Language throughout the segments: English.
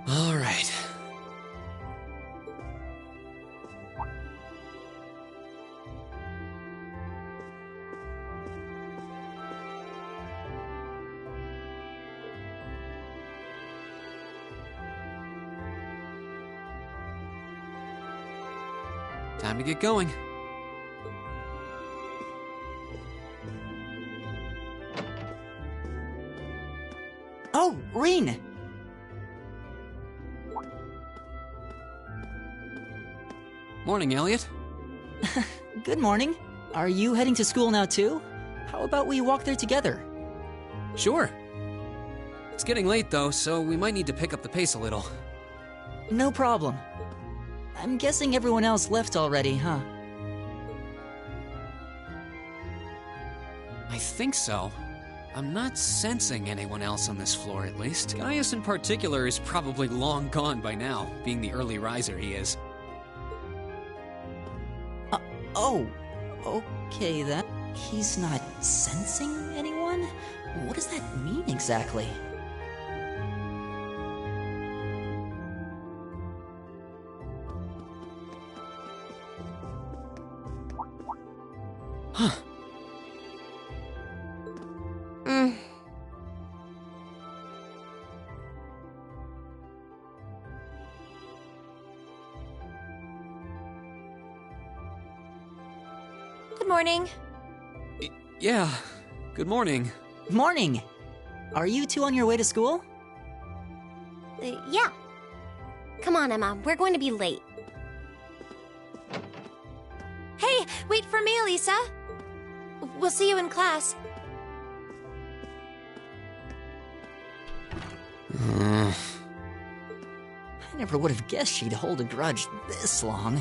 All right. Time to get going. Oh, Reen! Morning, Elliot. Good morning. Are you heading to school now too? How about we walk there together? Sure. It's getting late though, so we might need to pick up the pace a little. No problem. I'm guessing everyone else left already, huh? I think so. I'm not sensing anyone else on this floor, at least. Gaius in particular is probably long gone by now, being the early riser he is. Oh, okay then. He's not sensing anyone? What does that mean exactly? Huh. Good morning. Yeah, good morning. Morning! Are you two on your way to school? Yeah. Come on, Emma. We're going to be late. Hey, wait for me, Elisa. We'll see you in class. I never would have guessed she'd hold a grudge this long.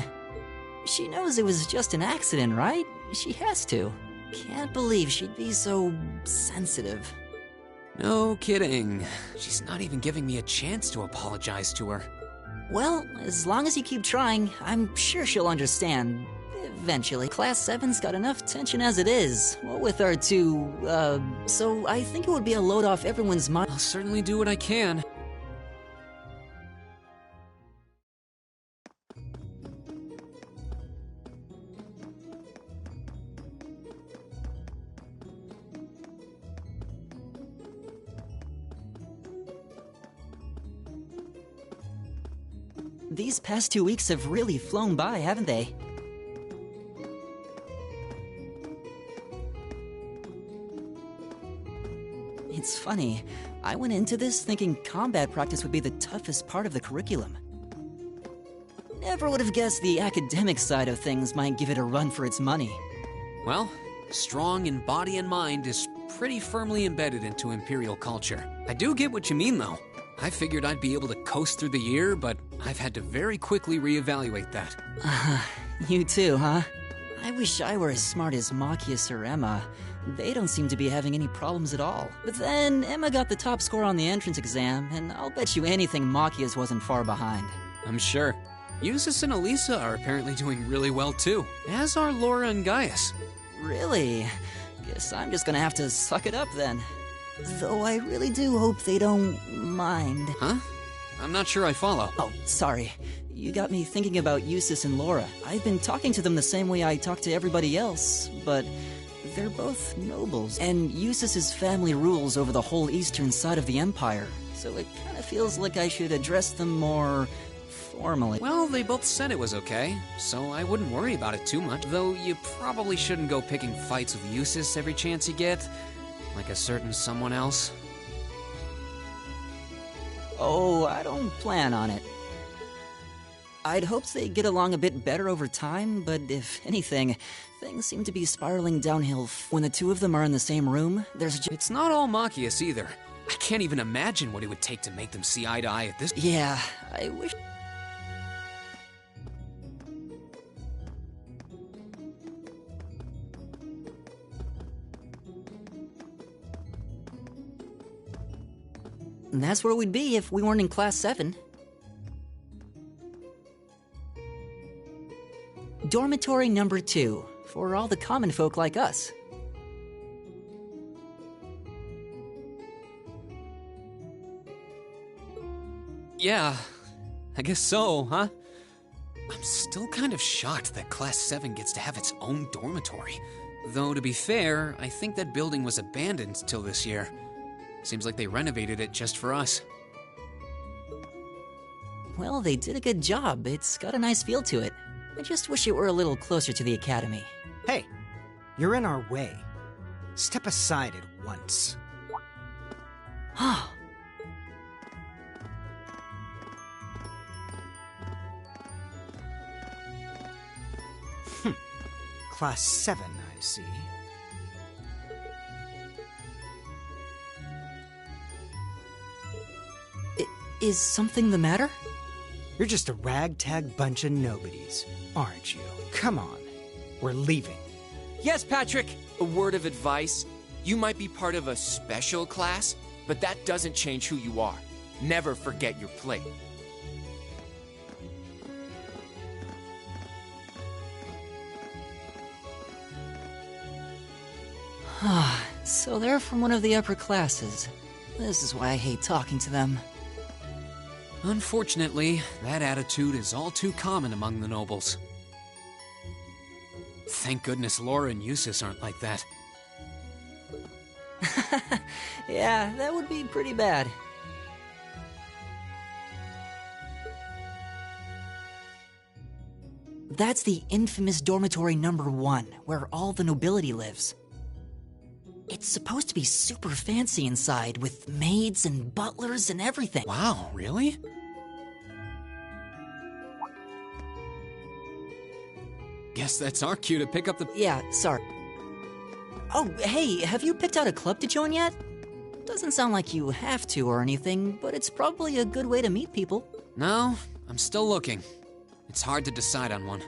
She knows it was just an accident, right? She has to. Can't believe she'd be so sensitive. No kidding. She's not even giving me a chance to apologize to her. Well, as long as you keep trying, I'm sure she'll understand. Eventually. Class 7's got enough tension as it is. What with our two, so I think it would be a load off everyone's mind. I'll certainly do what I can. These past 2 weeks have really flown by, haven't they? It's funny, I went into this thinking combat practice would be the toughest part of the curriculum. Never would have guessed the academic side of things might give it a run for its money. Well, strong in body and mind is pretty firmly embedded into Imperial culture. I do get what you mean, though. I figured I'd be able to coast through the year, but I've had to very quickly reevaluate that. You too, huh? I wish I were as smart as Machias or Emma. They don't seem to be having any problems at all. But then, Emma got the top score on the entrance exam, and I'll bet you anything Machias wasn't far behind. I'm sure. Eustace and Elisa are apparently doing really well too, as are Laura and Gaius. Really? Guess I'm just gonna have to suck it up then. Though I really do hope they don't mind. Huh? I'm not sure I follow. Oh, sorry. You got me thinking about Eustace and Laura. I've been talking to them the same way I talk to everybody else, but they're both nobles. And Eustace's family rules over the whole eastern side of the Empire, so it kind of feels like I should address them more formally. Well, they both said it was okay, so I wouldn't worry about it too much. Though you probably shouldn't go picking fights with Eustace every chance you get, like a certain someone else. Oh, I don't plan on it. I'd hoped they'd get along a bit better over time, but if anything, things seem to be spiraling downhill. When the two of them are in the same room, there's It's not all Machias either. I can't even imagine what it would take to make them see eye to eye at this. Yeah, I wish... That's where we'd be if we weren't in Class 7. Dormitory number 2, for all the common folk like us. Yeah, I guess so, huh? I'm still kind of shocked that Class 7 gets to have its own dormitory. Though, to be fair, I think that building was abandoned till this year. Seems like they renovated it just for us. Well, they did a good job. It's got a nice feel to it. I just wish it were a little closer to the academy. Hey, you're in our way. Step aside at once. Class 7, I see. Is something the matter? You're just a ragtag bunch of nobodies, aren't you? Come on, we're leaving. Yes, Patrick! A word of advice. You might be part of a special class, but that doesn't change who you are. Never forget your plate. So they're from one of the upper classes. This is why I hate talking to them. Unfortunately, that attitude is all too common among the nobles. Thank goodness Laura and Eustace aren't like that. Yeah, that would be pretty bad. That's the infamous dormitory number 1, where all the nobility lives. It's supposed to be super fancy inside, with maids and butlers and everything. Wow, really? Guess that's our cue to pick up the... Yeah, sorry. Oh, hey, have you picked out a club to join yet? Doesn't sound like you have to or anything, but it's probably a good way to meet people. No, I'm still looking. It's hard to decide on one.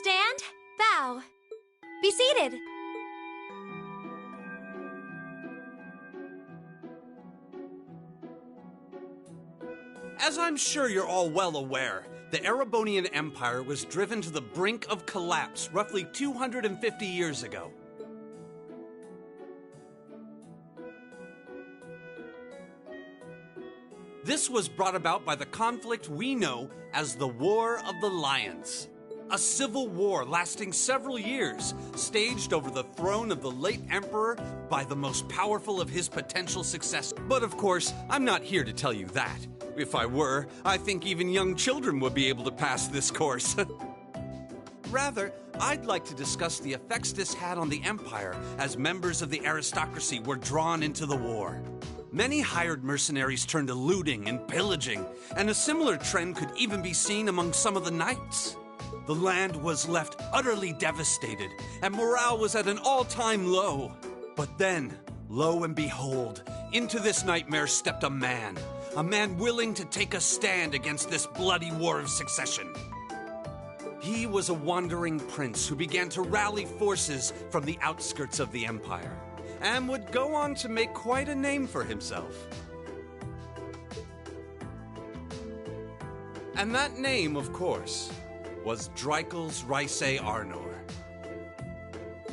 Stand, bow. Be seated. As I'm sure you're all well aware, the Erebonian Empire was driven to the brink of collapse roughly 250 years ago. This was brought about by the conflict we know as the War of the Lions. A civil war lasting several years, staged over the throne of the late emperor by the most powerful of his potential successors. But of course, I'm not here to tell you that. If I were, I think even young children would be able to pass this course. Rather, I'd like to discuss the effects this had on the empire as members of the aristocracy were drawn into the war. Many hired mercenaries turned to looting and pillaging, and a similar trend could even be seen among some of the knights. The land was left utterly devastated, and morale was at an all-time low. But then, lo and behold, into this nightmare stepped a man willing to take a stand against this bloody war of succession. He was a wandering prince who began to rally forces from the outskirts of the empire, and would go on to make quite a name for himself. And that name, of course, was Drycles Rhysei Arnor.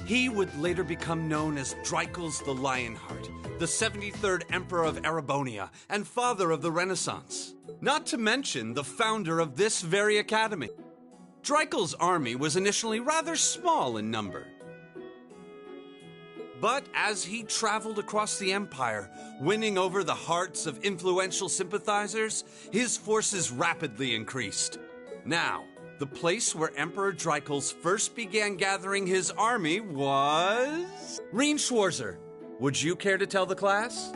He would later become known as Drycles the Lionheart, the 73rd Emperor of Erebonia and father of the Renaissance. Not to mention the founder of this very academy. Drycles' army was initially rather small in number. But as he traveled across the empire, winning over the hearts of influential sympathizers, his forces rapidly increased. Now, the place where Emperor Drycles first began gathering his army was... Reen Schwarzer, would you care to tell the class?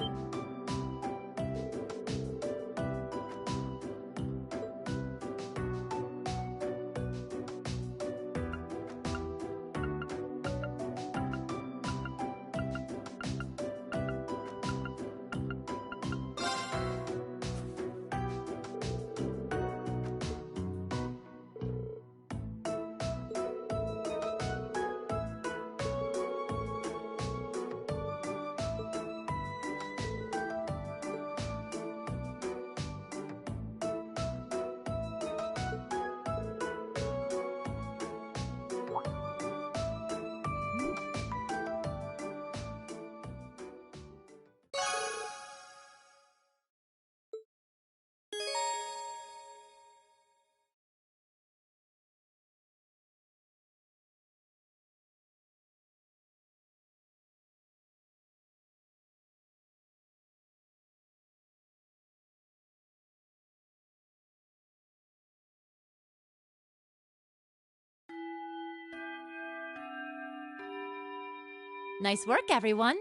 Nice work, everyone.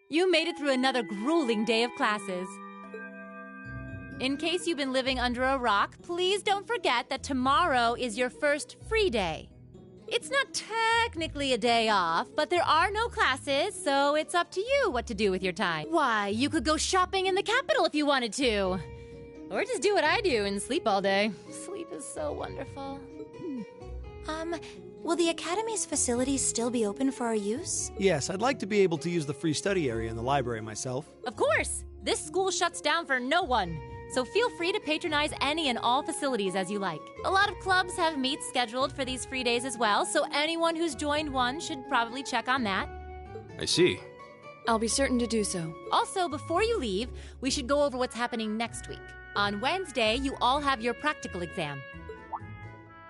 You made it through another grueling day of classes. In case you've been living under a rock, please don't forget that tomorrow is your first free day. It's not technically a day off, but there are no classes, so it's up to you what to do with your time. Why, you could go shopping in the capital if you wanted to. Or just do what I do and sleep all day. Sleep is so wonderful. Will the Academy's facilities still be open for our use? Yes, I'd like to be able to use the free study area in the library myself. Of course! This school shuts down for no one, so feel free to patronize any and all facilities as you like. A lot of clubs have meets scheduled for these free days as well, so anyone who's joined one should probably check on that. I see. I'll be certain to do so. Also, before you leave, we should go over what's happening next week. On Wednesday, you all have your practical exam.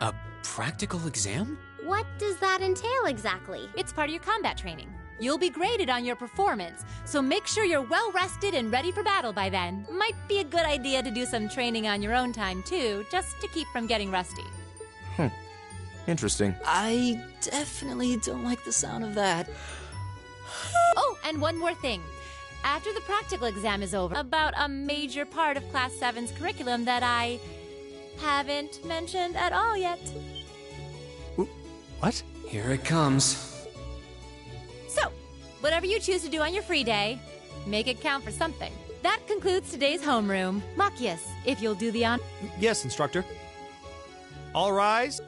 A practical exam? What does that entail exactly? It's part of your combat training. You'll be graded on your performance, so make sure you're well rested and ready for battle by then. Might be a good idea to do some training on your own time, too, just to keep from getting rusty. Interesting. I definitely don't like the sound of that. Oh, and one more thing. After the practical exam is over, about a major part of Class 7's curriculum that I haven't mentioned at all yet. What? Here it comes. So, whatever you choose to do on your free day, make it count for something. That concludes today's homeroom. Machias, if you'll do the honor. Yes, instructor. All rise.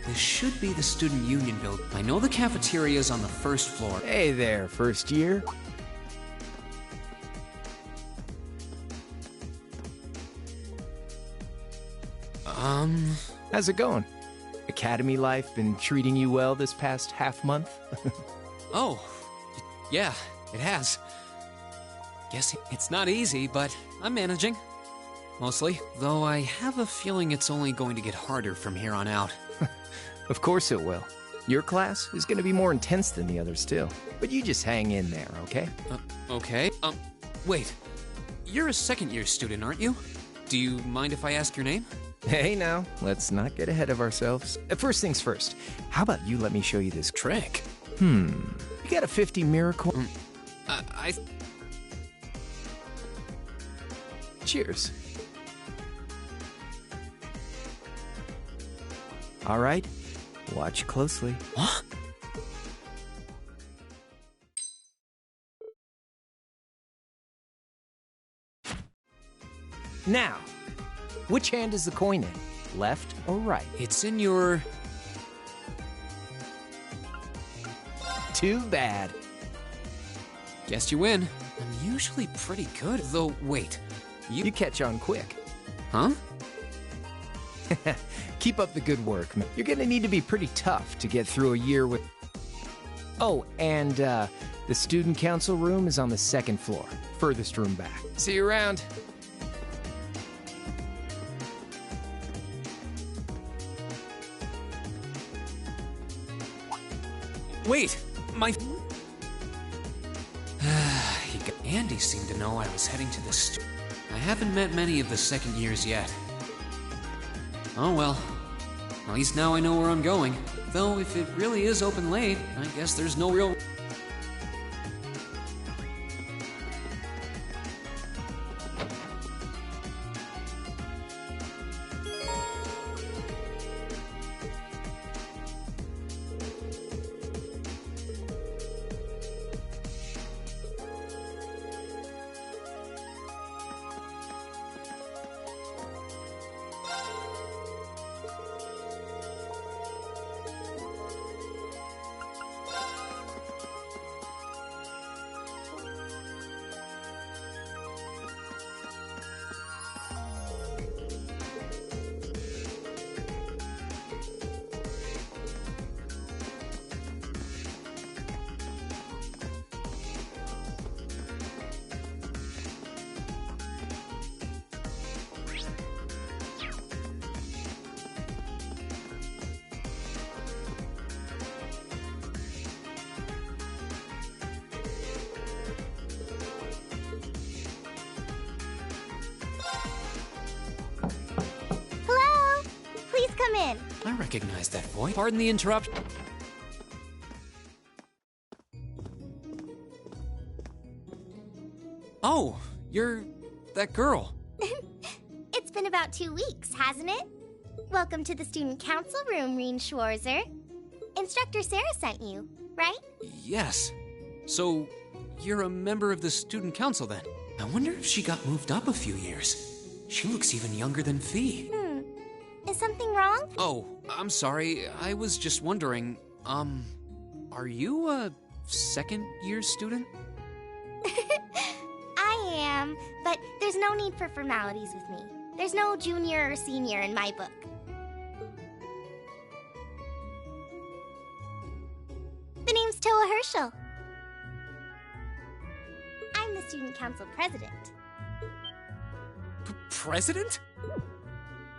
This should be the student union building. I know the cafeteria is on the first floor. Hey there, first year. How's it going? Academy life been treating you well this past half month? Oh, yeah, it has. Guess it's not easy, but I'm managing. Mostly, though I have a feeling it's only going to get harder from here on out. Of course it will. Your class is going to be more intense than the others too. But you just hang in there, okay? Okay. Wait. You're a second-year student, aren't you? Do you mind if I ask your name? Hey now, let's not get ahead of ourselves. First things first, how about you let me show you this Trick? You got a 50 miracle? Cheers. All right, watch closely. What? Now, which hand is the coin in? Left or right? It's in your... Too bad. Guess you win. I'm usually pretty good, though wait. You catch on quick. Huh? Keep up the good work, man. You're gonna need to be pretty tough to get through a year with... Oh, and the student council room is on the second floor. Furthest room back. See you around. Wait, my... Andy seemed to know I was heading to the I haven't met many of the second years yet. Oh well. At least now I know where I'm going. Though if it really is open late, I guess there's no real... Come in. I recognize that voice. Pardon the interruption. Oh, you're that girl. It's been about 2 weeks, hasn't it? Welcome to the student council room, Reen Schwarzer. Instructor Sarah sent you, right? Yes. So, you're a member of the student council then? I wonder if she got moved up a few years. She looks even younger than Fee. Is something wrong? Oh, I'm sorry. I was just wondering, are you a second-year student? I am, but there's no need for formalities with me. There's no junior or senior in my book. The name's Toa Herschel. I'm the student council president. President?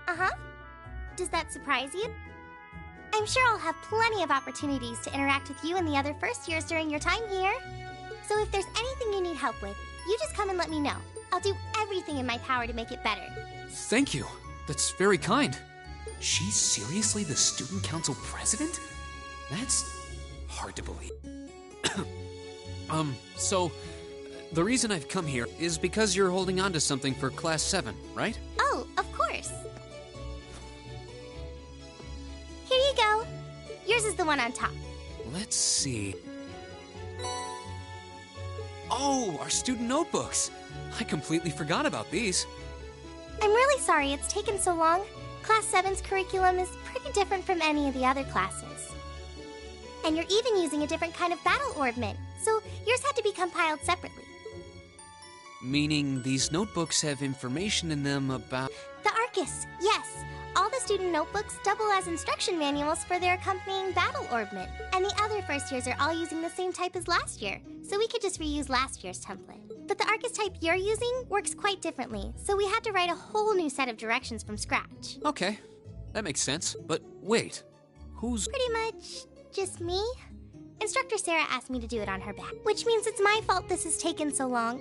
Uh-huh. Does that surprise you? I'm sure I'll have plenty of opportunities to interact with you and the other first years during your time here. So if there's anything you need help with, you just come and let me know. I'll do everything in my power to make it better. Thank you. That's very kind. She's seriously the student council president? That's hard to believe. So, the reason I've come here is because you're holding on to something for Class 7, right? Oh, of course. Here you go. Yours is the one on top. Let's see. Oh, our student notebooks. I completely forgot about these. I'm really sorry it's taken so long. Class 7's curriculum is pretty different from any of the other classes. And you're even using a different kind of battle orbment, so yours had to be compiled separately. Meaning these notebooks have information in them about... The Arcus, yes. All the student notebooks double as instruction manuals for their accompanying battle orbment. And the other first years are all using the same type as last year, so we could just reuse last year's template. But the Arcus type you're using works quite differently, so we had to write a whole new set of directions from scratch. Okay, that makes sense. But wait, who's... Pretty much just me. Instructor Sarah asked me to do it on her back, which means it's my fault this has taken so long.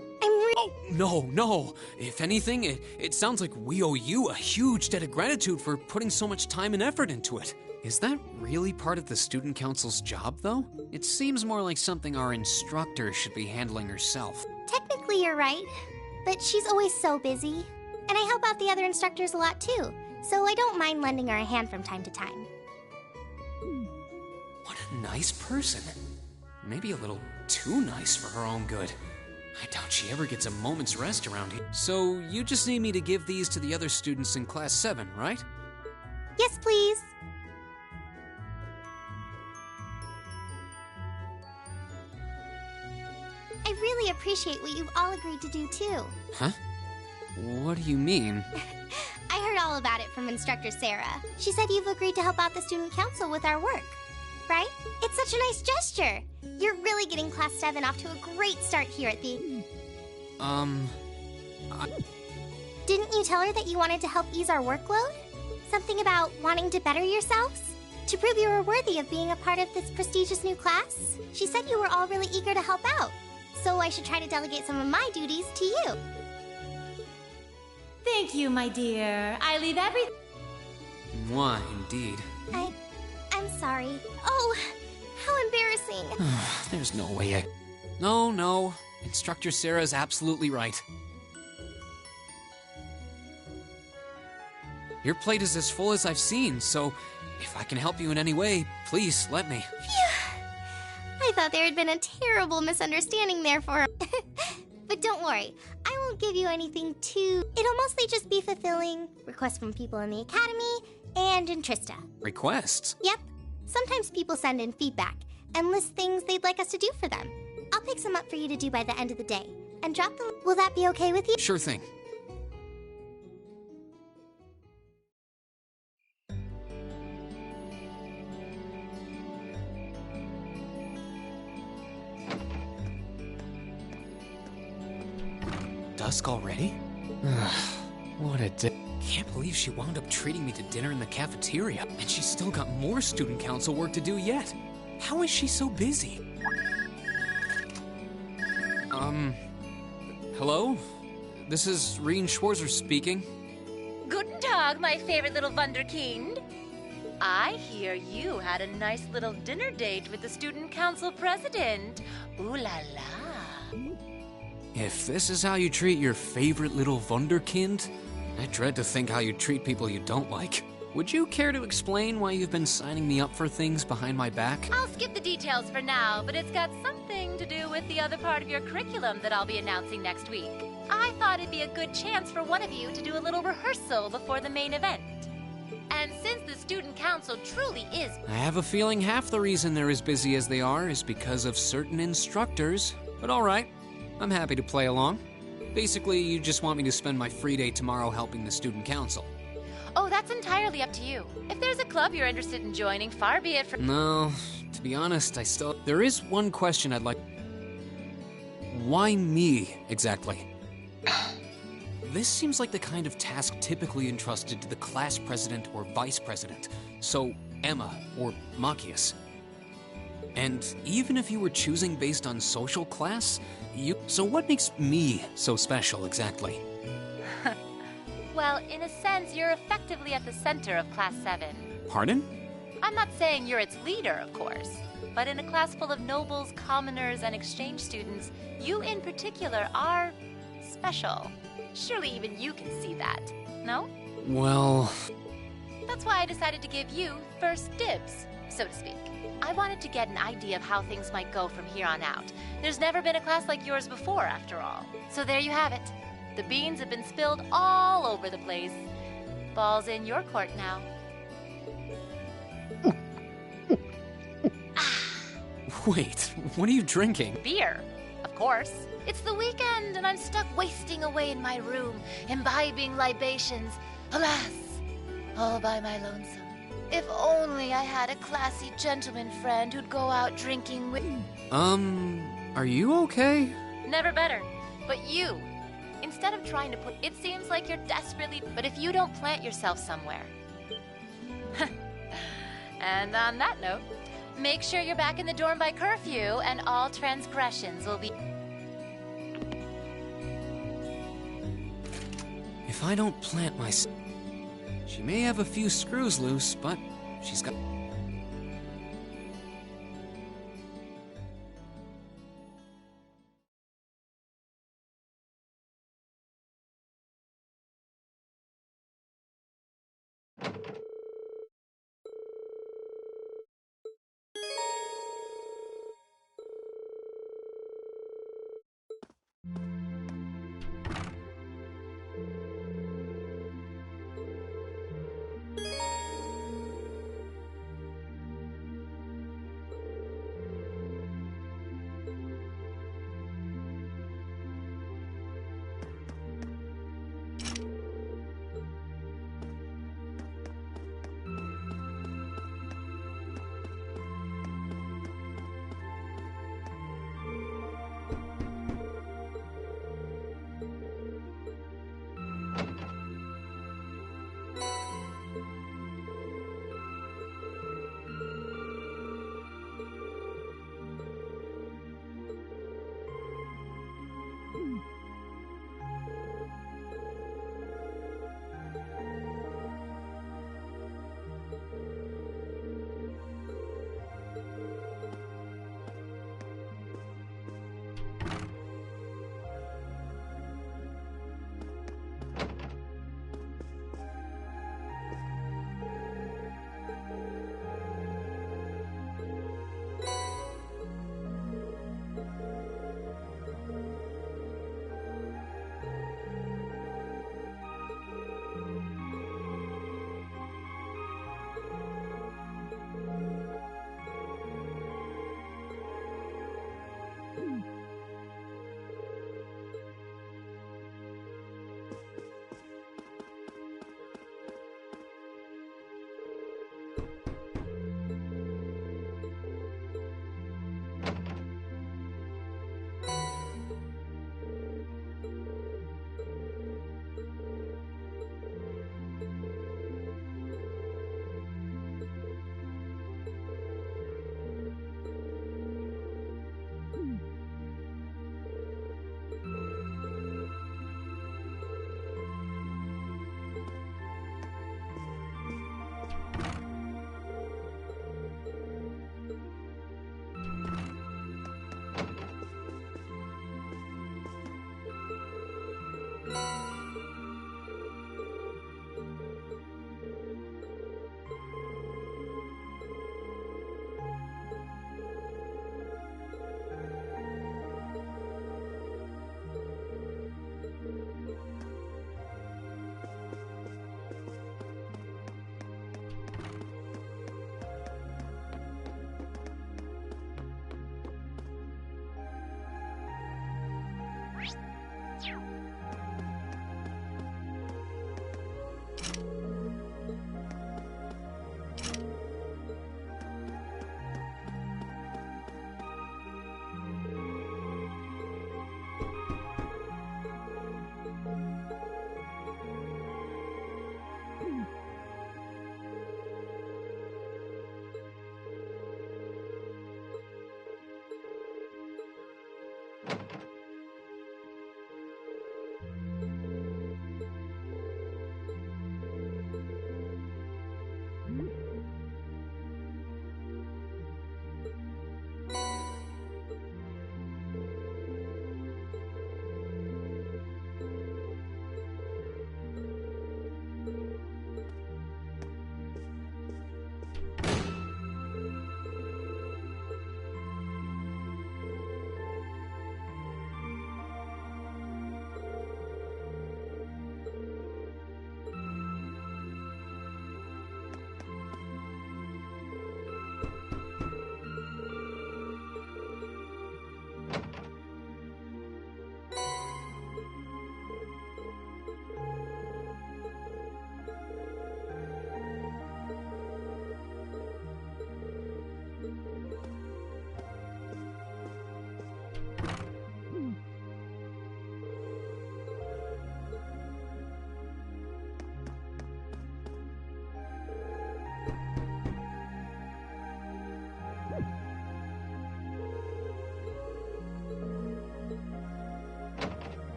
Oh, no. If anything, it sounds like we owe you a huge debt of gratitude for putting so much time and effort into it. Is that really part of the student council's job, though? It seems more like something our instructor should be handling herself. Technically, you're right, but she's always so busy. And I help out the other instructors a lot, too, so I don't mind lending her a hand from time to time. What a nice person. Maybe a little too nice for her own good. I doubt she ever gets a moment's rest around here. So, you just need me to give these to the other students in Class 7, right? Yes, please. I really appreciate what you've all agreed to do, too. Huh? What do you mean? I heard all about it from Instructor Sarah. She said you've agreed to help out the student council with our work. Right? It's such a nice gesture. You're really getting Class 7 off to a great start here at the... Didn't you tell her that you wanted to help ease our workload? Something about wanting to better yourselves? To prove you were worthy of being a part of this prestigious new class? She said you were all really eager to help out. So I should try to delegate some of my duties to you. Thank you, my dear. I leave everything... Why, indeed. I'm sorry. Oh, how embarrassing. There's no way I... No. Instructor Sarah's absolutely right. Your plate is as full as I've seen, so if I can help you in any way, please let me. Phew. I thought there had been a terrible misunderstanding there for... But don't worry, I won't give you anything too... It'll mostly just be fulfilling requests from people in the Academy and in Trista. Requests? Yep. Sometimes people send in feedback and list things they'd like us to do for them. I'll pick some up for you to do by the end of the day and drop them. Will that be okay with you? Sure thing. Dusk already? What a day. Can't believe she wound up treating me to dinner in the cafeteria, and she's still got more student council work to do yet. How is she so busy? Hello? This is Rien Schwarzer speaking. Guten Tag, my favorite little Wunderkind. I hear you had a nice little dinner date with the student council president. Ooh la la. If this is how you treat your favorite little Wunderkind, I dread to think how you treat people you don't like. Would you care to explain why you've been signing me up for things behind my back? I'll skip the details for now, but it's got something to do with the other part of your curriculum that I'll be announcing next week. I thought it'd be a good chance for one of you to do a little rehearsal before the main event. And since the student council truly is... I have a feeling half the reason they're as busy as they are is because of certain instructors. But all right, I'm happy to play along. Basically, you just want me to spend my free day tomorrow helping the student council. Oh, that's entirely up to you. If there's a club you're interested in joining, far be it from... No, to be honest, There is one question I'd like... Why me, exactly? This seems like the kind of task typically entrusted to the class president or vice president. So, Emma or Machias. And even if you were choosing based on social class, So what makes me so special, exactly? Well, in a sense, you're effectively at the center of Class 7. Pardon? I'm not saying you're its leader, of course. But in a class full of nobles, commoners, and exchange students, you in particular are special. Surely even you can see that, no? Well... That's why I decided to give you first dibs, so to speak. I wanted to get an idea of how things might go from here on out. There's never been a class like yours before, after all. So there you have it. The beans have been spilled all over the place. Ball's in your court now. Wait, what are you drinking? Beer, of course. It's the weekend, and I'm stuck wasting away in my room, imbibing libations. Alas, all by my lonesome. If only I had a classy gentleman friend who'd go out drinking with... Are you okay? Never better. But you, instead of trying to put... It seems like you're desperately... But if you don't plant yourself somewhere... And on that note, make sure you're back in the dorm by curfew, and all transgressions will be... If I don't plant myself... She may have a few screws loose, but she's got...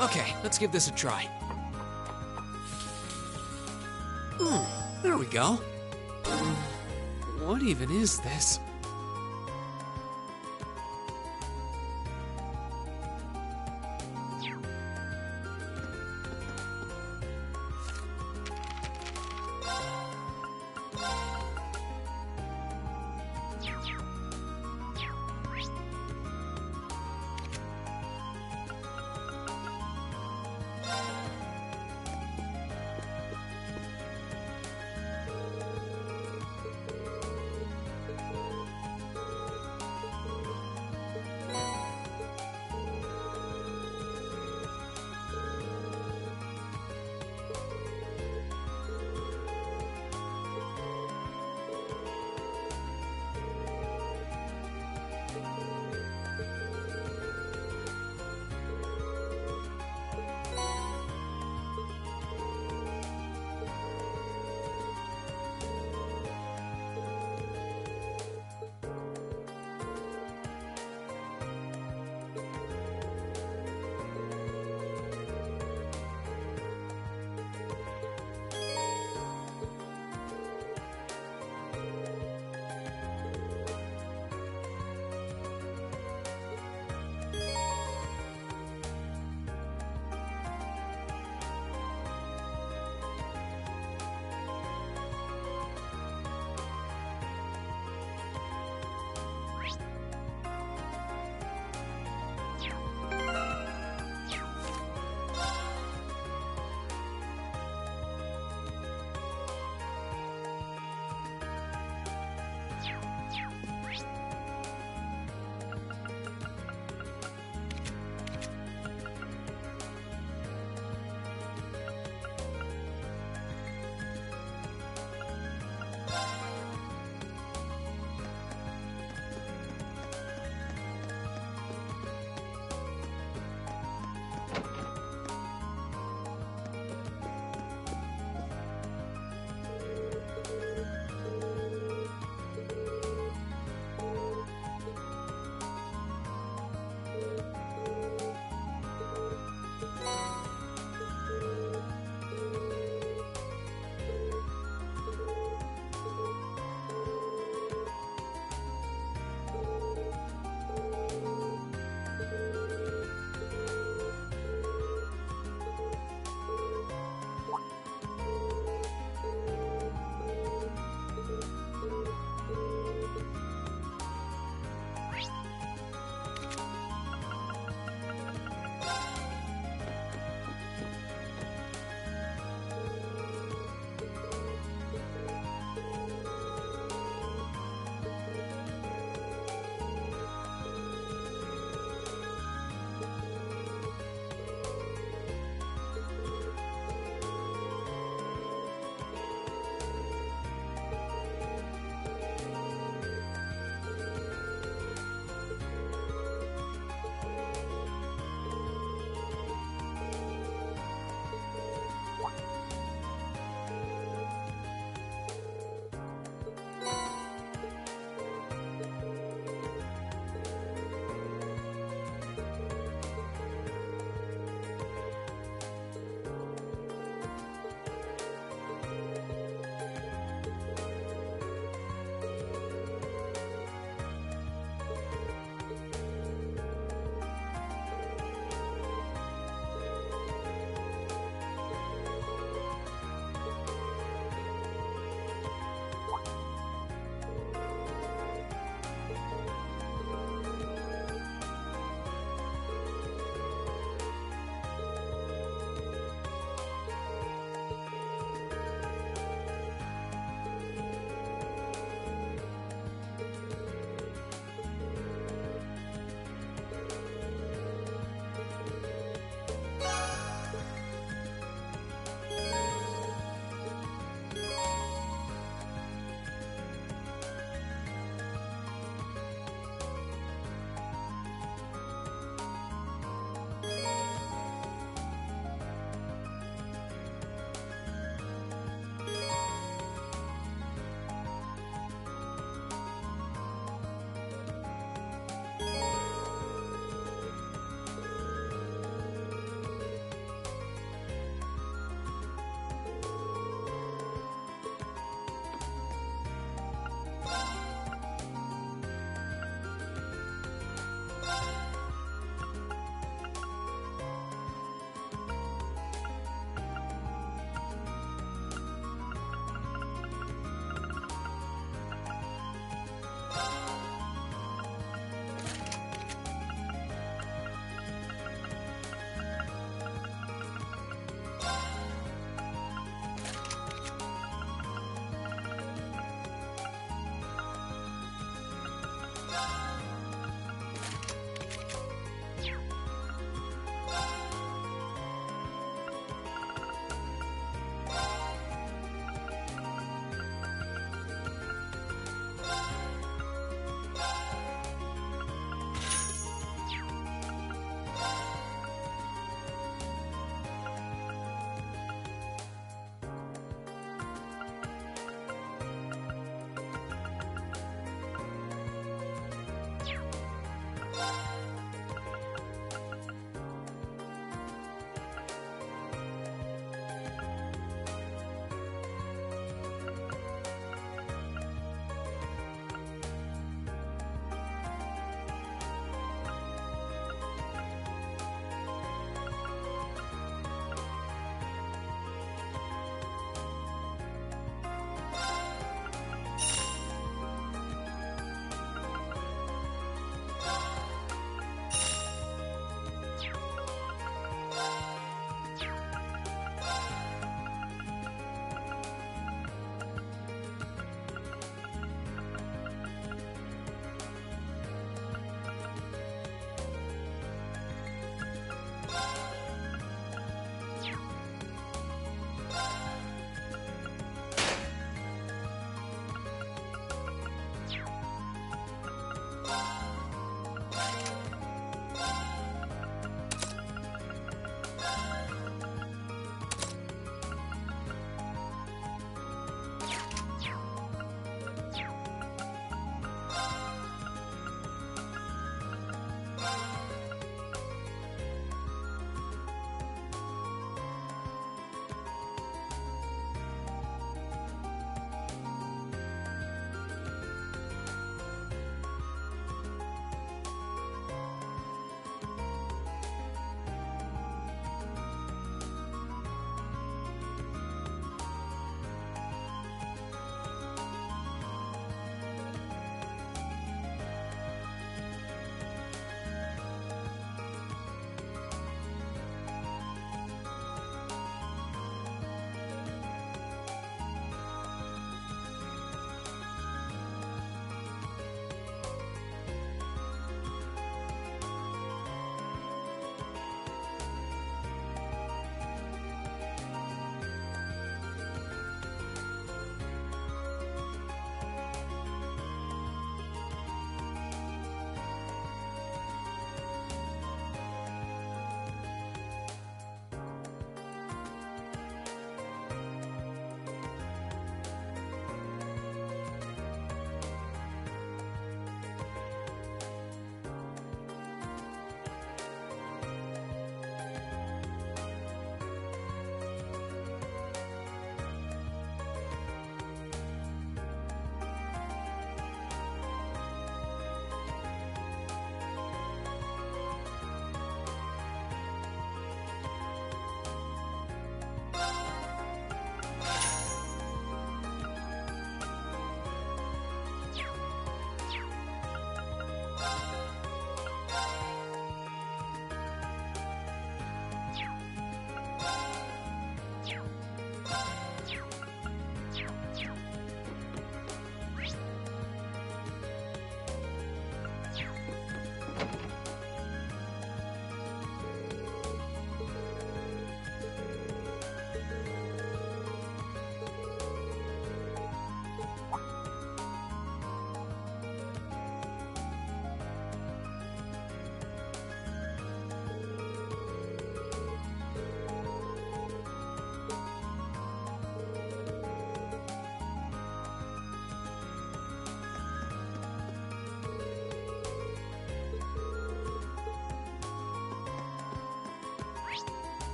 Okay, let's give this a try. There we go. What even is this?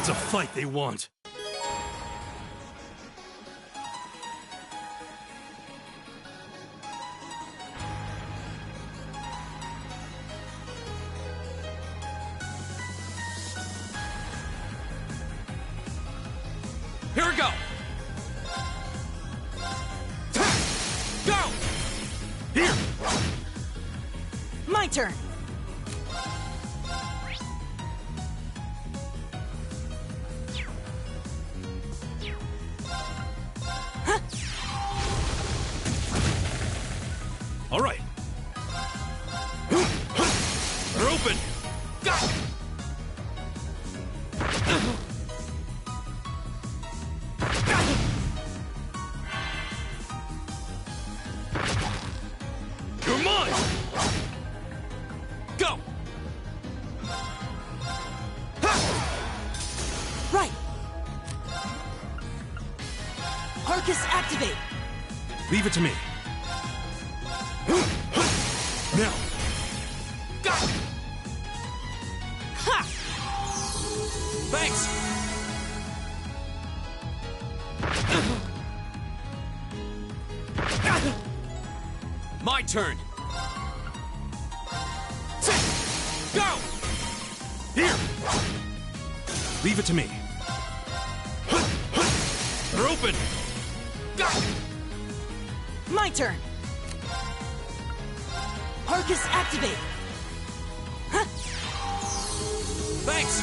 It's a fight they want. Here we go! Go! Here! My turn! All right. They're open! Go! You're mine! Go! Right! Arcus, activate! Leave it to me. Now! Go! Ha! Thanks! My turn! Go! Here! Leave it to me. They're open! Go! My turn! Arcus, activate! Huh? Thanks!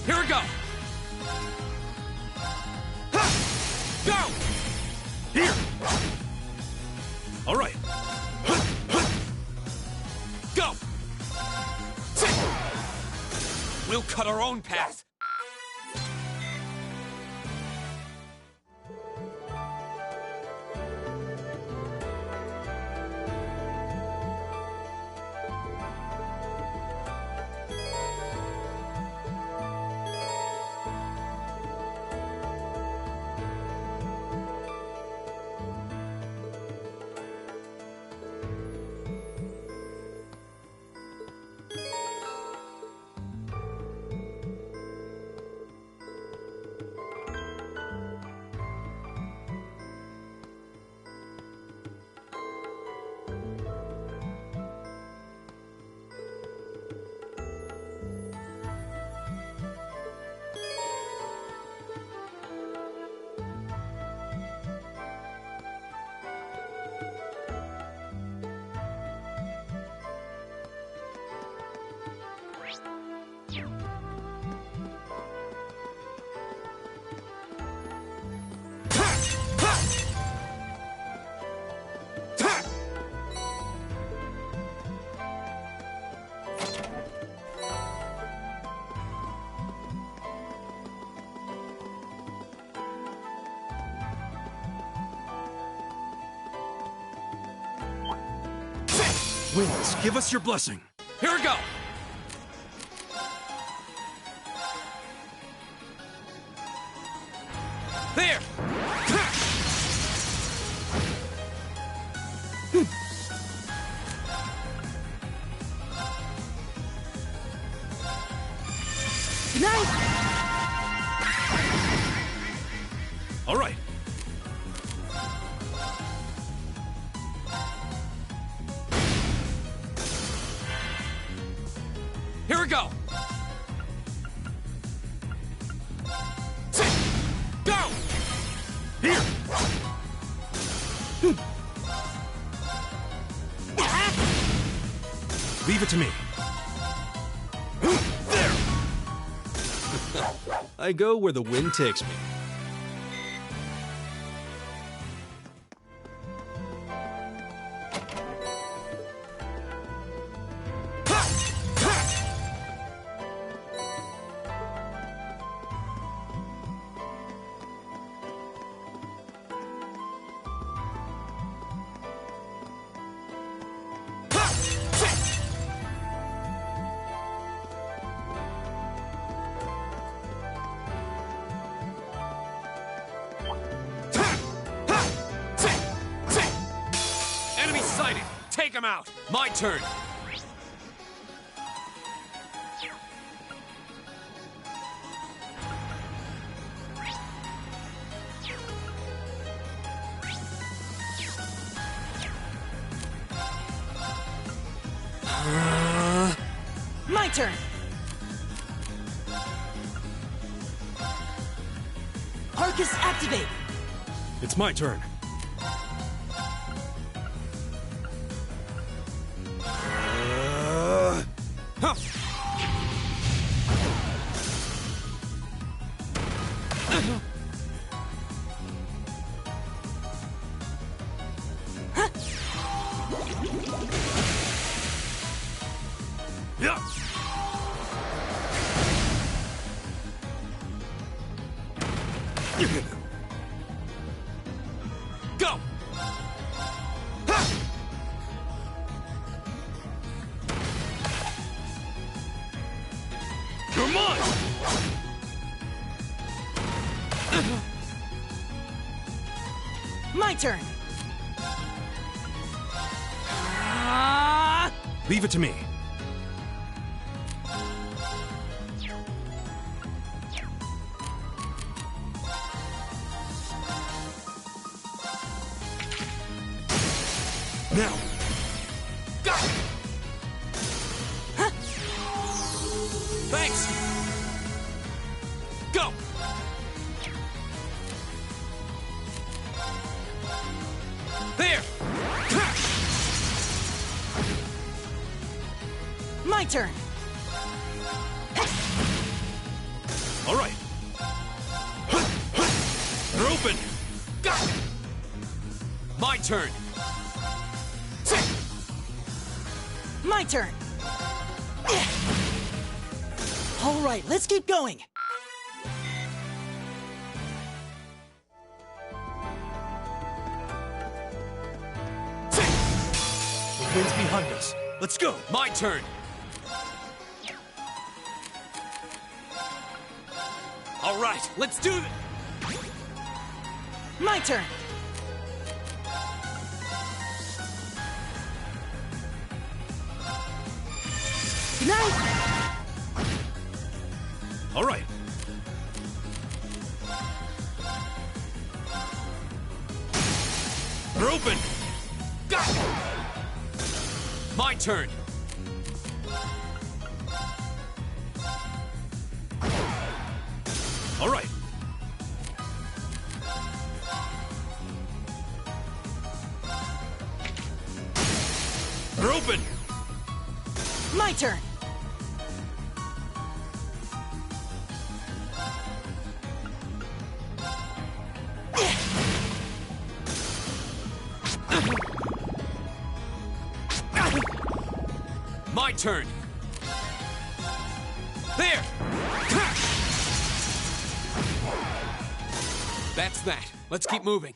Here we go! Go! Here! All right. Go! We'll cut our own path. Winds, give us your blessing. Here we go! There! Good night! All right. Here we go! Go! Here! Leave it to me. There! I go where the wind takes me. Enemy sighted! Take him out! My turn! My turn! Arcus activate! It's my turn. Huh. Yeah. Go. You're mine. My turn! Leave it to me. Now. Go. Thanks. Go. There. My turn! All right. They're open. Go. My turn. My turn! Alright, let's keep going! The wind's behind us. Let's go. My turn. All right, let's do this. My turn! Night! All right. They're open. Go. My turn. All right. They're open. My turn! My turn. There. That's that. Let's keep moving.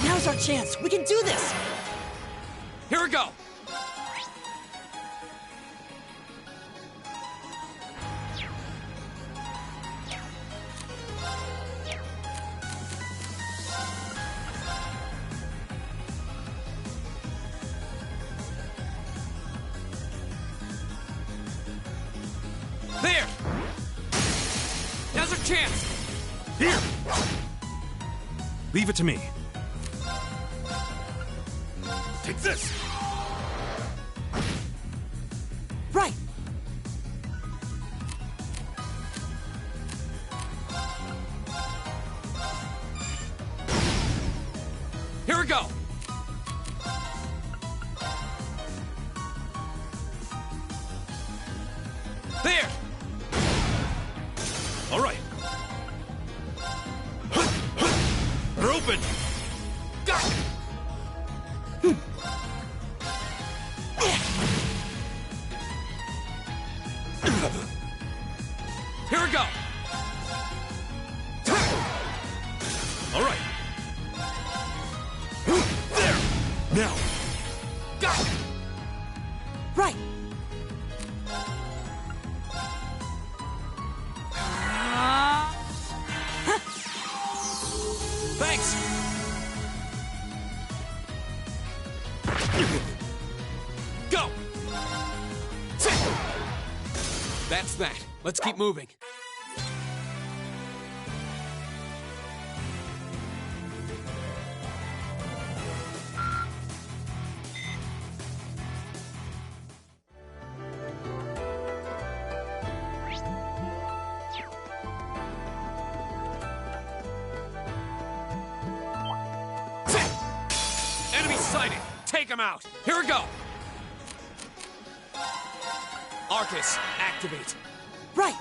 Now's our chance! We can do this! Here we go. There! Now's our chance! Here! Leave it to me. Take this! Right! Here we go! There! All right. They're open. Go! Here we go! All right. There. Now. Go! Right! Thanks! Let's keep moving. Enemy sighted! Take him out! Here we go! Arcus, activate. Right!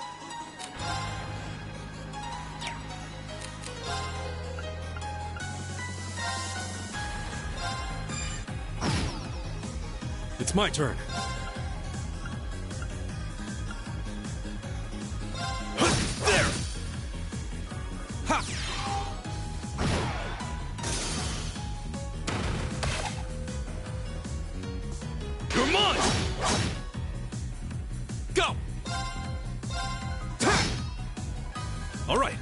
It's my turn. There! Ha! You're mine! Go! All right.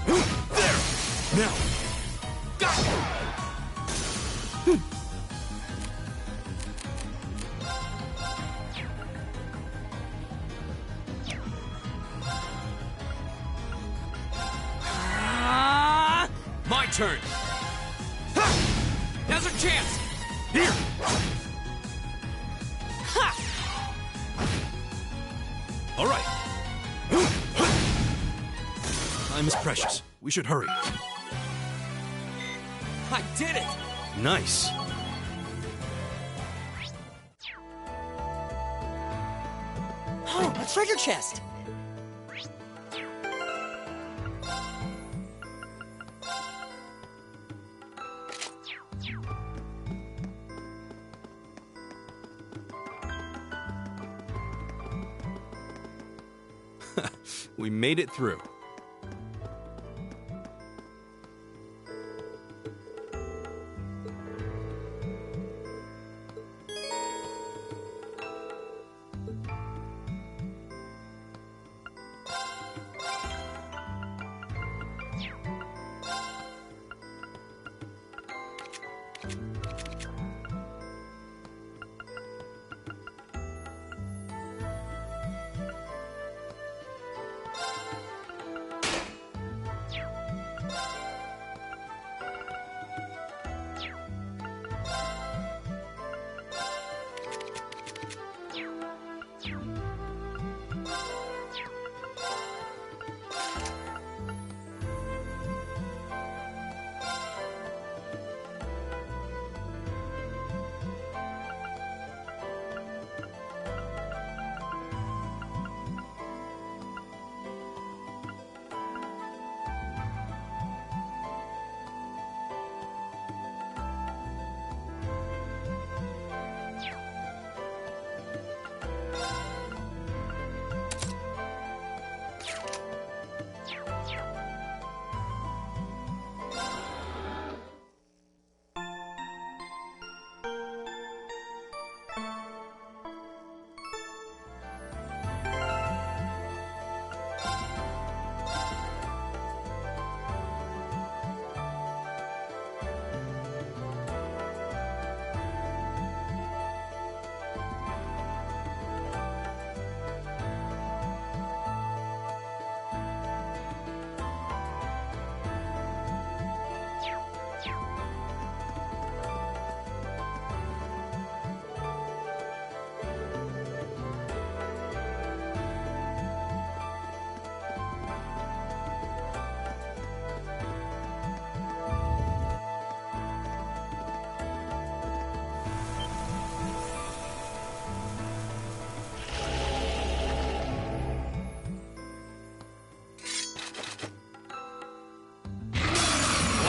There! Now! My turn! Ha! Now's our chance! Here! All right. Time is precious. We should hurry. I did it! Nice. Oh, a treasure chest! We made it through.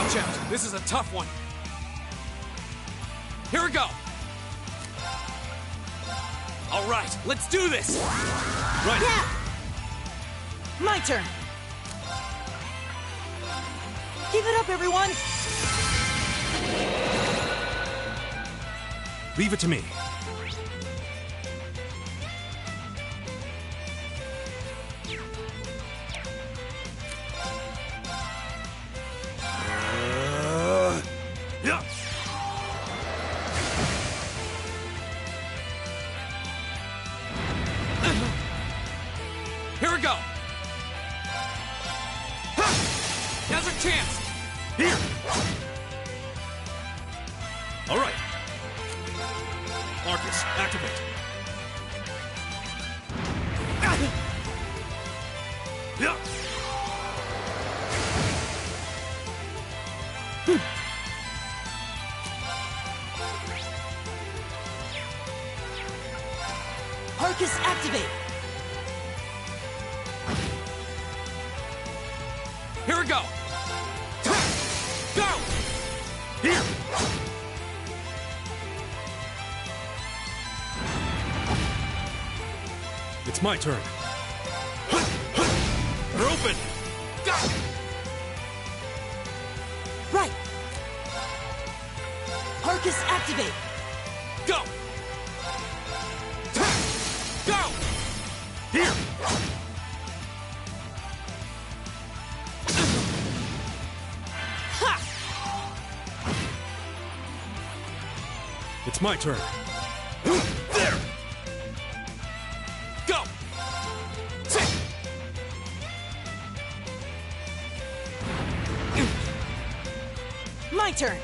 Watch out. This is a tough one. Here we go. All right, let's do this. Right. Yeah! My turn. Give it up, everyone! Leave it to me. Yeah. we go! Ha! Now's our chance! Here! All right. Arcus, activate. Yeah. Arcus, activate! Here we go! Go! Here! It's my turn. They're open! Go! Right! Arcus, activate! Go! Go! Here! Ha! It's my turn. There! Go! Sit! My turn!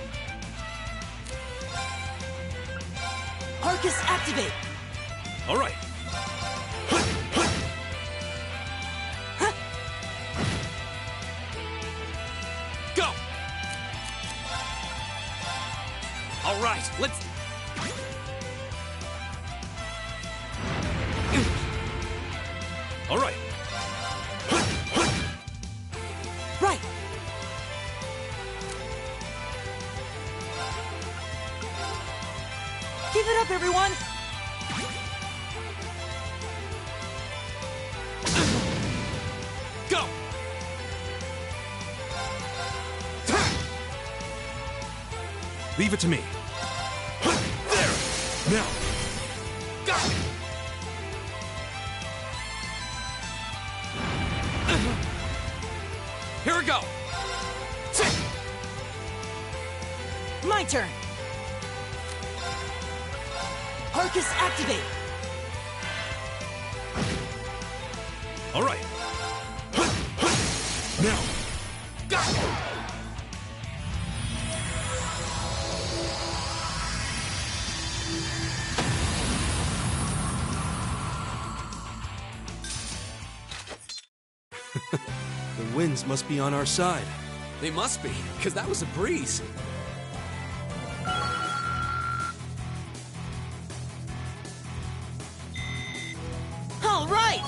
Arcus, activate! All right. Go! All right, let's... All right. Right! Keep it up, everyone! Go! Leave it to me. There! Now! Go! Here we go! Sit! My turn! Arcus, activate! All right. Now! Go! The winds must be on our side. They must be, because that was a breeze. All right!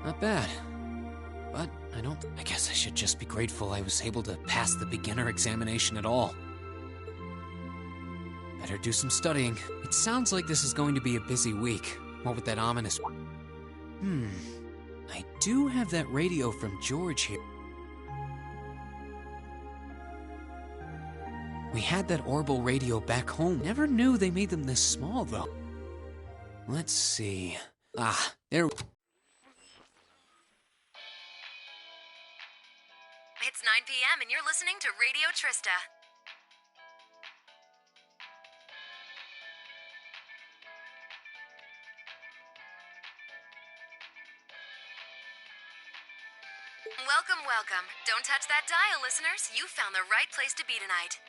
Not bad. But I guess I should just be grateful I was able to pass the beginner examination at all. Better do some studying. It sounds like this is going to be a busy week. What with that ominous... I do have that radio from George here. We had that Orbital radio back home. Never knew they made them this small, though. Let's see. Ah, there... It's 9 p.m. and you're listening to Radio Trista. Welcome, welcome. Don't touch that dial, listeners. You found the right place to be tonight.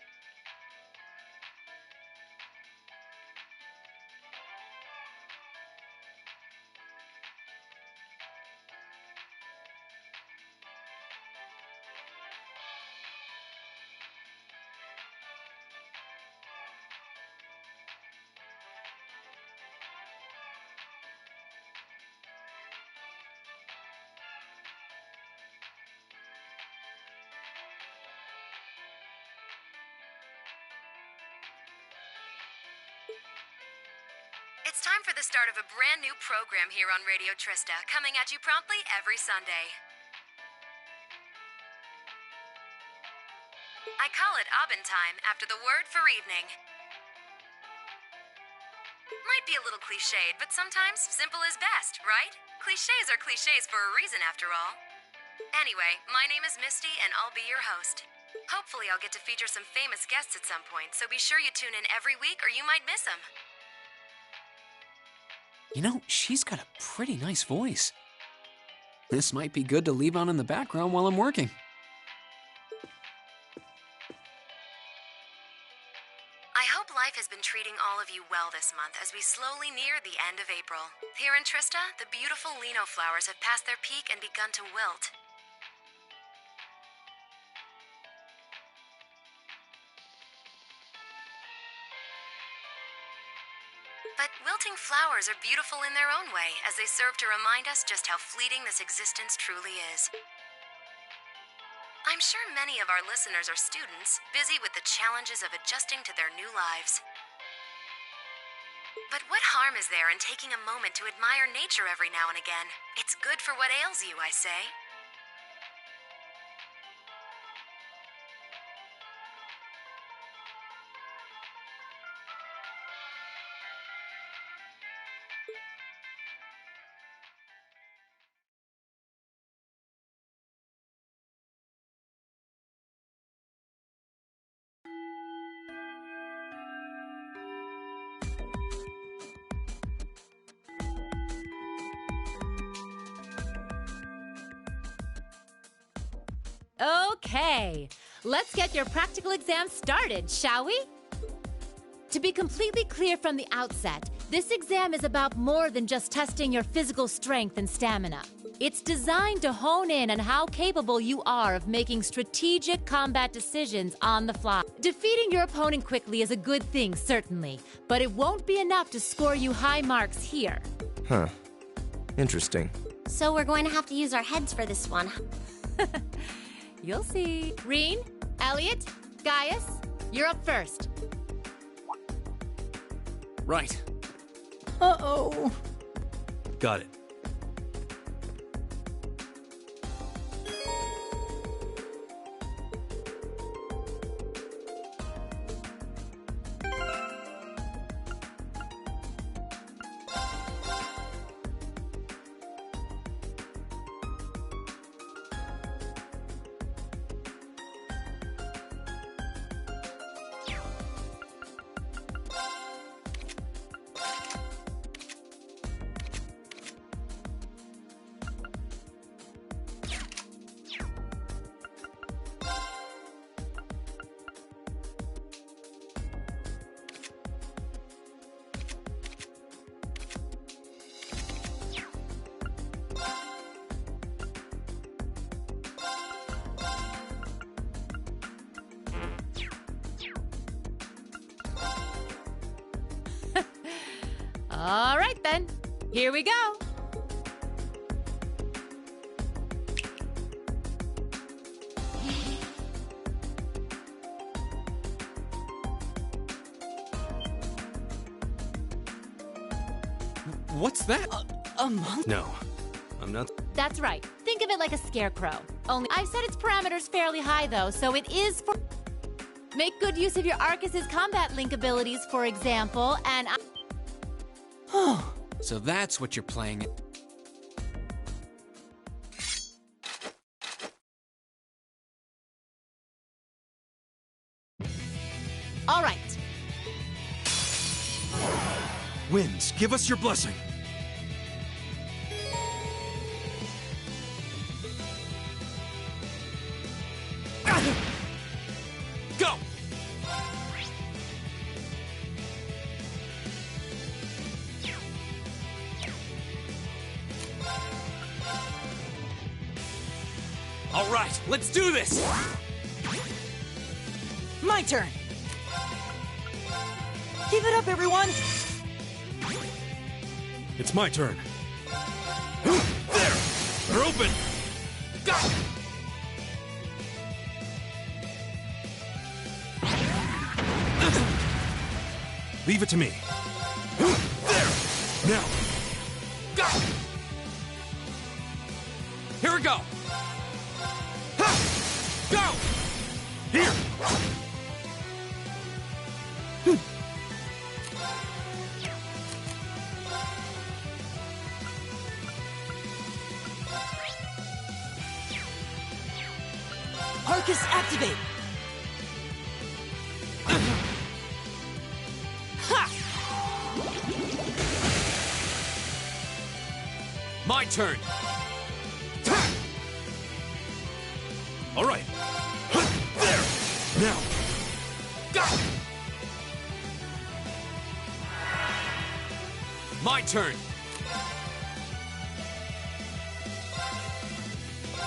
It's time for the start of a brand new program here on Radio Trista, coming at you promptly every Sunday. I call it Abend time after the word for evening. Might be a little cliched, but sometimes simple is best, right? Clichés are clichés for a reason, after all. Anyway, my name is Misty, and I'll be your host. Hopefully I'll get to feature some famous guests at some point, so be sure you tune in every week or you might miss them. You know, she's got a pretty nice voice. This might be good to leave on in the background while I'm working. I hope life has been treating all of you well this month as we slowly near the end of April. Here in Trista, the beautiful Lino flowers have passed their peak and begun to wilt. But wilting flowers are beautiful in their own way, as they serve to remind us just how fleeting this existence truly is. I'm sure many of our listeners are students, busy with the challenges of adjusting to their new lives. But what harm is there in taking a moment to admire nature every now and again? It's good for what ails you, I say. Okay, let's get your practical exam started, shall we? To be completely clear from the outset, this exam is about more than just testing your physical strength and stamina. It's designed to hone in on how capable you are of making strategic combat decisions on the fly. Defeating your opponent quickly is a good thing, certainly, but it won't be enough to score you high marks here. Huh. Interesting. So we're going to have to use our heads for this one. You'll see. Reen, Elliot, Gaius, you're up first. Right. Uh-oh. Got it. All right, then. Here we go. What's that? A monk? No, I'm not. That's right. Think of it like a scarecrow. Only I've set its parameters fairly high, though, so it is for... Make good use of your Arcus's combat link abilities, for example, and So that's what you're playing. All right. Winds, give us your blessing. Go! All right, let's do this! My turn! Give it up, everyone! It's my turn. There! They're open! Go! Leave it to me. There! Now! Go! Here we go! Go! Here! Arcus, activate! My turn! All right. There! Now! Go! My turn!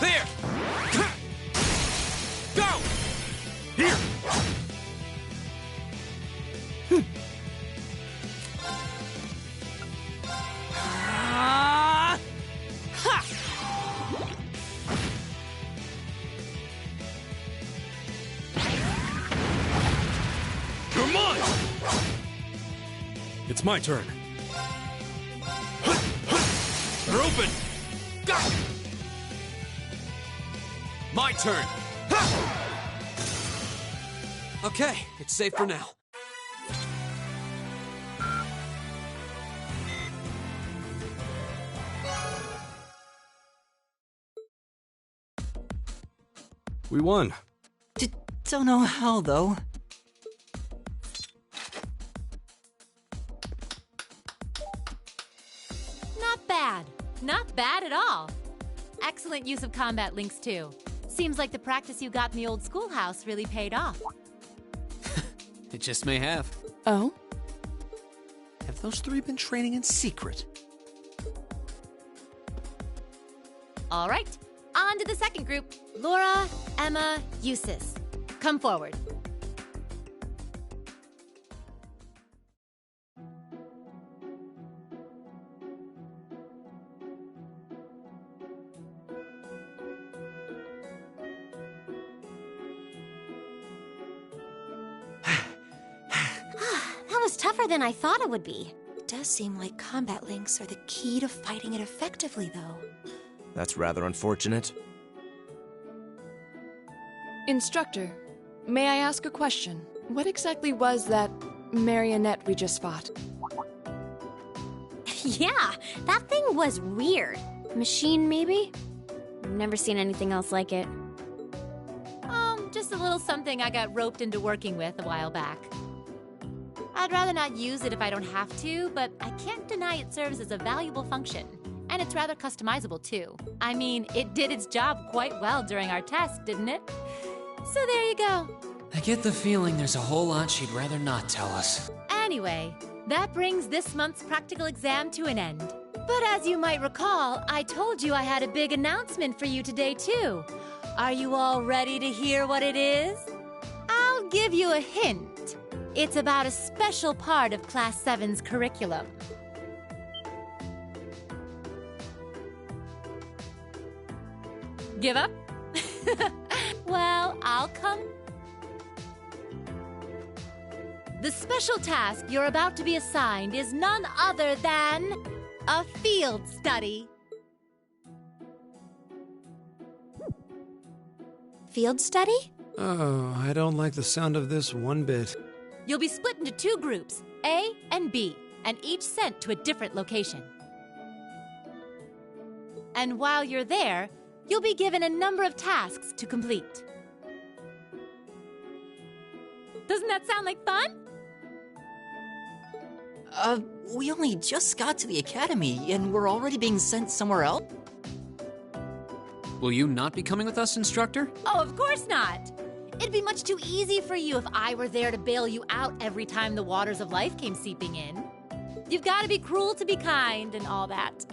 There! Go! Here! You're mine! It's my turn. They're open! Go! My turn! Okay, it's safe for now. We won. Don't know how, though. Not bad. Not bad at all. Excellent use of combat links, too. Seems like the practice you got in the old schoolhouse really paid off. It just may have. Oh? Have those three been training in secret? All right, on to the second group. Laura, Emma, Eustace. Come forward. That was tougher than I thought it would be. It does seem like combat links are the key to fighting it effectively, though. That's rather unfortunate. Instructor, may I ask a question? What exactly was that marionette we just fought? Yeah, that thing was weird. Machine, maybe? I've never seen anything else like it. Just a little something I got roped into working with a while back. I'd rather not use it if I don't have to, but I can't deny it serves as a valuable function. And it's rather customizable, too. I mean, it did its job quite well during our test, didn't it? So there you go. I get the feeling there's a whole lot she'd rather not tell us. Anyway, that brings this month's practical exam to an end. But as you might recall, I told you I had a big announcement for you today, too. Are you all ready to hear what it is? I'll give you a hint. It's about a special part of Class 7's curriculum. Give up? Well, I'll come. The special task you're about to be assigned is none other than a field study. Field study? Oh, I don't like the sound of this one bit. You'll be split into 2 groups, A and B, and each sent to a different location. And while you're there, you'll be given a number of tasks to complete. Doesn't that sound like fun? We only just got to the academy, and we're already being sent somewhere else? Will you not be coming with us, instructor? Oh, of course not. It'd be much too easy for you if I were there to bail you out every time the waters of life came seeping in. You've got to be cruel to be kind and all that.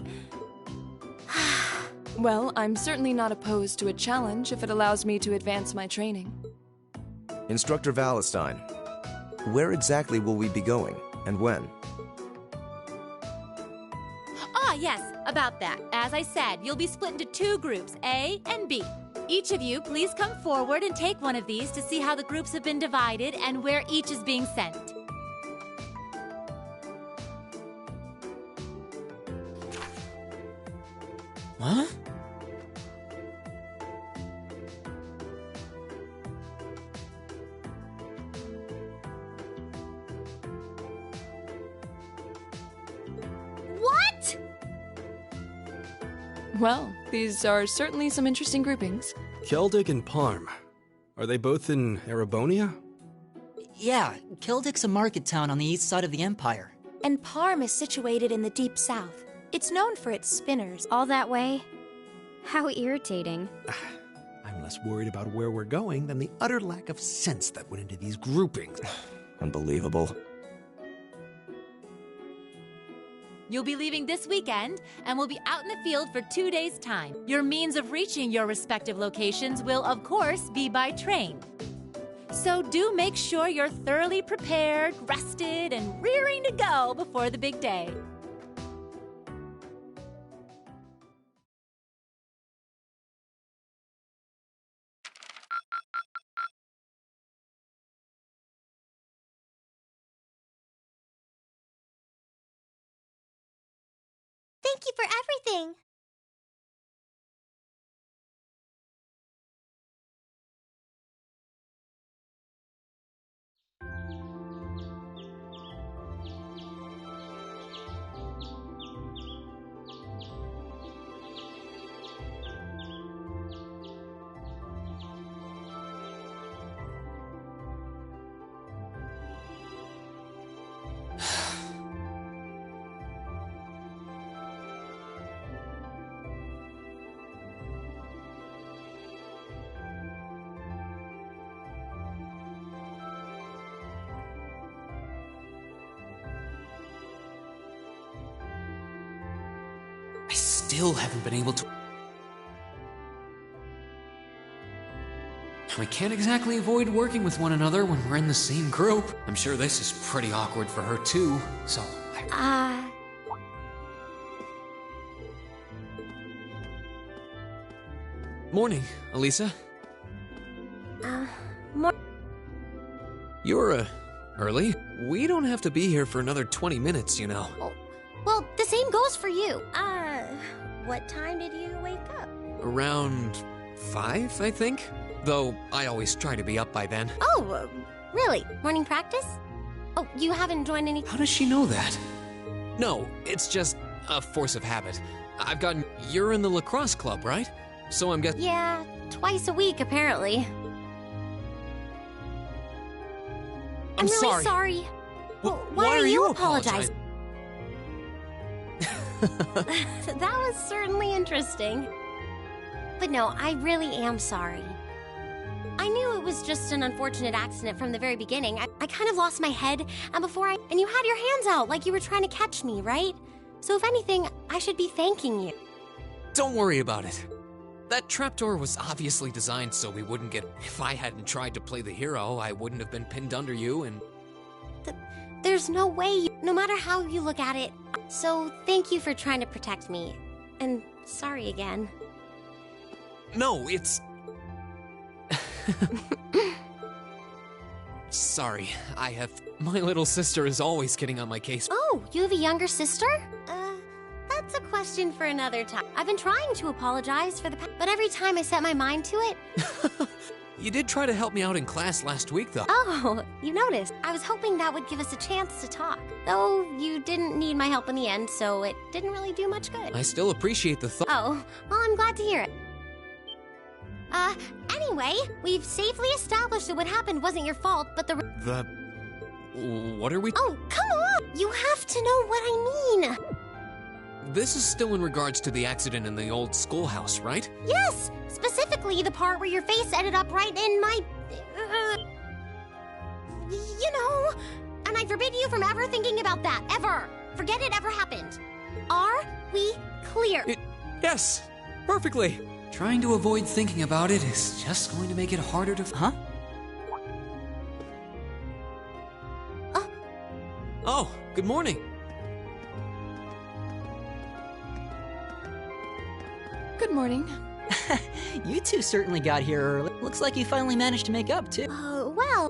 Well, I'm certainly not opposed to a challenge if it allows me to advance my training. Instructor Valentine, where exactly will we be going, and when? Ah, yes, about that. As I said, you'll be split into 2 groups, A and B. Each of you, please come forward and take one of these to see how the groups have been divided and where each is being sent. Huh? What? Well, these are certainly some interesting groupings. Keldic and Parm. Are they both in Erebonia? Yeah, Keldic's a market town on the east side of the Empire. And Parm is situated in the deep south. It's known for its spinners. All that way? How irritating. I'm less worried about where we're going than the utter lack of sense that went into these groupings. Unbelievable. You'll be leaving this weekend and will be out in the field for 2 days' time. Your means of reaching your respective locations will, of course, be by train. So do make sure you're thoroughly prepared, rested, and rearing to go before the big day. Thank you for everything. I still haven't been able to... We can't exactly avoid working with one another when we're in the same group. I'm sure this is pretty awkward for her too, so... Morning, Elisa. You're, early? We don't have to be here for another 20 minutes, you know. Well, the same goes for you. What time did you wake up? Around 5, I think? Though I always try to be up by then. Oh, really? Morning practice? Oh, you haven't joined any... How does she know that? No, it's just a force of habit. I've gotten... You're in the lacrosse club, right? So I'm guessing... Yeah, twice a week, apparently. I'm really sorry. sorry. Why are you apologizing? That was certainly interesting. But no, I really am sorry. I knew it was just an unfortunate accident from the very beginning. I kind of lost my head, and you had your hands out like you were trying to catch me, right? So if anything, I should be thanking you. Don't worry about it. That trapdoor was obviously designed so we wouldn't get... If I hadn't tried to play the hero, I wouldn't have been pinned under you and... There's no way, no matter how you look at it. So thank you for trying to protect me. And sorry again. No, it's... Sorry, my little sister is always getting on my case. Oh, you have a younger sister? That's a question for another time. I've been trying to apologize for the past, but every time I set my mind to it... You did try to help me out in class last week, though. Oh, you noticed. I was hoping that would give us a chance to talk. Though you didn't need my help in the end, so it didn't really do much good. I still appreciate the thought. Oh, well, I'm glad to hear it. Anyway, we've safely established that what happened wasn't your fault, but What are we... Oh, come on! You have to know what I mean! This is still in regards to the accident in the old schoolhouse, right? Yes! Specifically, the part where your face ended up right in my... you know... And I forbid you from ever thinking about that, ever! Forget it ever happened. Are we clear? Yes! Perfectly! Trying to avoid thinking about it is just going to make it harder to... Huh? Oh, good morning. Good morning. You two certainly got here early. Looks like you finally managed to make up, too. Well...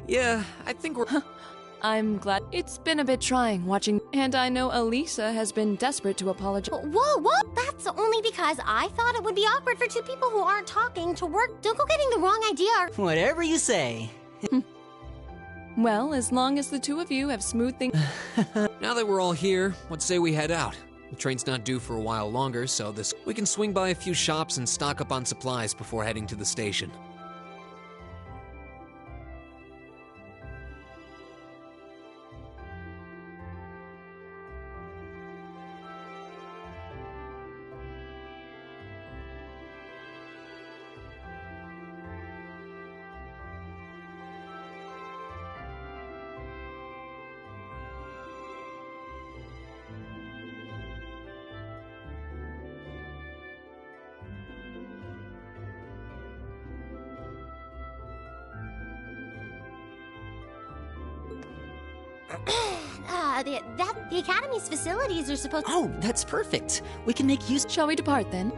Yeah, I think we're... I'm glad. It's been a bit trying watching, and I know Elisa has been desperate to apologize. Whoa! That's only because I thought it would be awkward for two people who aren't talking to work. Don't go getting the wrong idea. Whatever you say. Well, as long as the two of you have smooth things... Now that we're all here, let's say we head out. The train's not due for a while longer, so we can swing by a few shops and stock up on supplies before heading to the station. The Academy's facilities are supposed to... Oh, that's perfect. We can make use... Shall we depart, then?